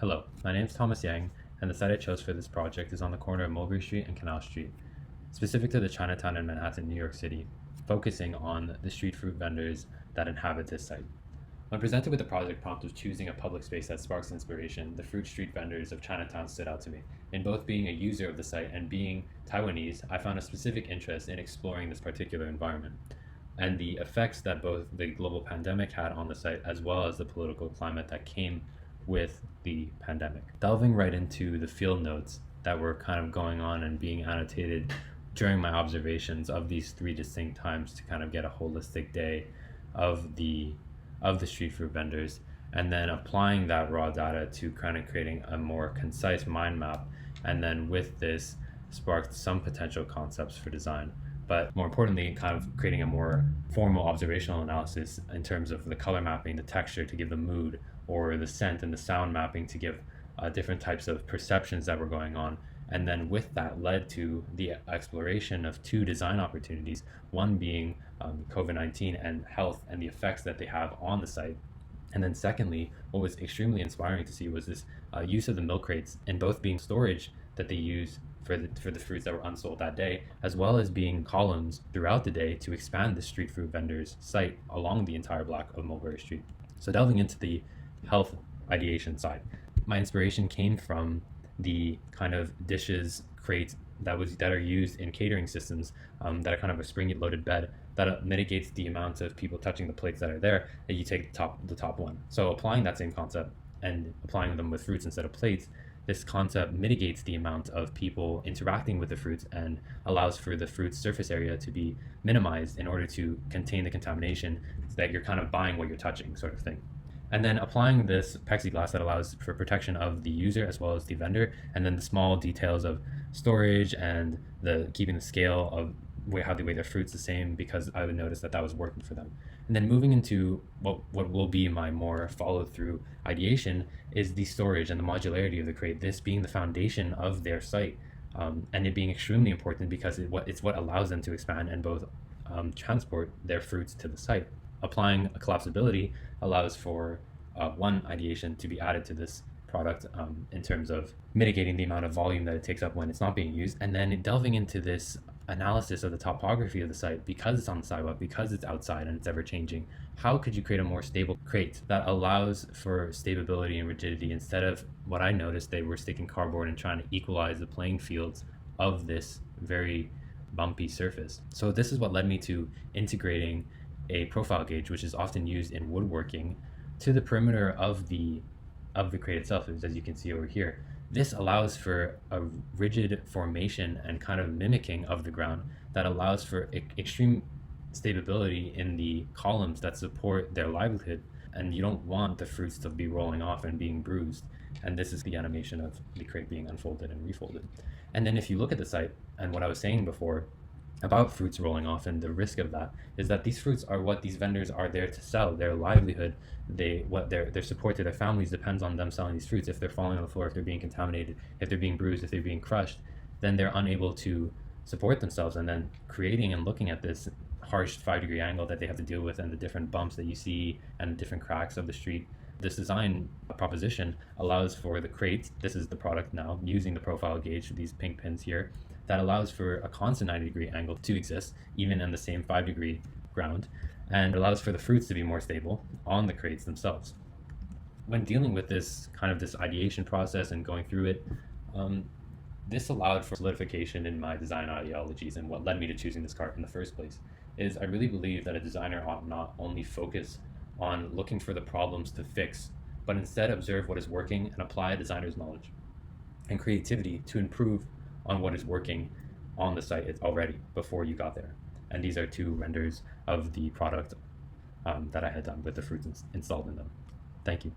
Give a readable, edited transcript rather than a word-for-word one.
Hello, my name is Thomas Yang, and the site I chose for this project is on the corner of Mulberry Street and Canal Street, specific to the Chinatown in Manhattan, New York City, focusing on the street fruit vendors that inhabit this site. When presented with the project prompt of choosing a public space that sparks inspiration, the fruit street vendors of Chinatown stood out to me. In both being a user of the site and being Taiwanese, I found a specific interest in exploring this particular environment and the effects that both the global pandemic had on the site as well as the political climate that came with the pandemic. Delving right into the field notes that were kind of going on and being annotated during my observations of these three distinct times to kind of get a holistic day of the street food vendors, and then applying that raw data to kind of creating a more concise mind map, and then with this sparked some potential concepts for design, but more importantly kind of creating a more formal observational analysis in terms of the color mapping, the texture to give the mood, or the scent and the sound mapping to give different types of perceptions that were going on. And then with that led to the exploration of two design opportunities, one being COVID-19 and health and the effects that they have on the site. And then secondly, what was extremely inspiring to see was this use of the milk crates, and both being storage that they use for the fruits that were unsold that day, as well as being columns throughout the day to expand the street food vendors site along the entire block of Mulberry Street. So delving into the health ideation side, my inspiration came from the kind of dishes crates that are used in catering systems, that are kind of a spring loaded bed that mitigates the amount of people touching the plates that are there, that you take the top one. So applying that same concept and applying them with fruits instead of plates, this concept mitigates the amount of people interacting with the fruits and allows for the fruit's surface area to be minimized in order to contain the contamination, so that you're kind of buying what you're touching, sort of thing. And then applying this plexiglass that allows for protection of the user as well as the vendor, and then the small details of storage and the keeping the scale of how they weigh their fruits the same, because I would notice that was working for them. And then moving into what will be my more follow through ideation is the storage and the modularity of the crate, this being the foundation of their site, and it being extremely important because it's what allows them to expand and both transport their fruits to the site. Applying a collapsibility allows for one ideation to be added to this product, in terms of mitigating the amount of volume that it takes up when it's not being used, and then delving into this analysis of the topography of the site, because it's on the sidewalk, because it's outside and it's ever changing. How could you create a more stable crate that allows for stability and rigidity, instead of what I noticed they were sticking cardboard and trying to equalize the playing fields of this very bumpy surface. So this is what led me to integrating a profile gauge, which is often used in woodworking, to the perimeter of the crate itself, as you can see over here. This allows for a rigid formation and kind of mimicking of the ground that allows for extreme stability in the columns that support their livelihood, and you don't want the fruits to be rolling off and being bruised. And this is the animation of the crate being unfolded and refolded. And then if you look at the site, and what I was saying before about fruits rolling off and the risk of that, is that these fruits are what these vendors are there to sell. Their livelihood, their support to their families depends on them selling these fruits. If they're falling on the floor, if they're being contaminated, if they're being bruised, if they're being crushed, then they're unable to support themselves. And then creating and looking at this harsh 5-degree angle that they have to deal with, and the different bumps that you see and the different cracks of the street, this design proposition allows for the crate, this is the product now, using the profile gauge, these pink pins here, that allows for a constant 90-degree angle to exist, even in the same 5-degree ground, and allows for the fruits to be more stable on the crates themselves. When dealing with this ideation process and going through it, this allowed for solidification in my design ideologies, and what led me to choosing this cart in the first place is I really believe that a designer ought not only focus on looking for the problems to fix, but instead observe what is working and apply a designer's knowledge and creativity to improve on what is working on the site already before you got there. And these are two renders of the product that I had done with the fruits installed in them. Thank you.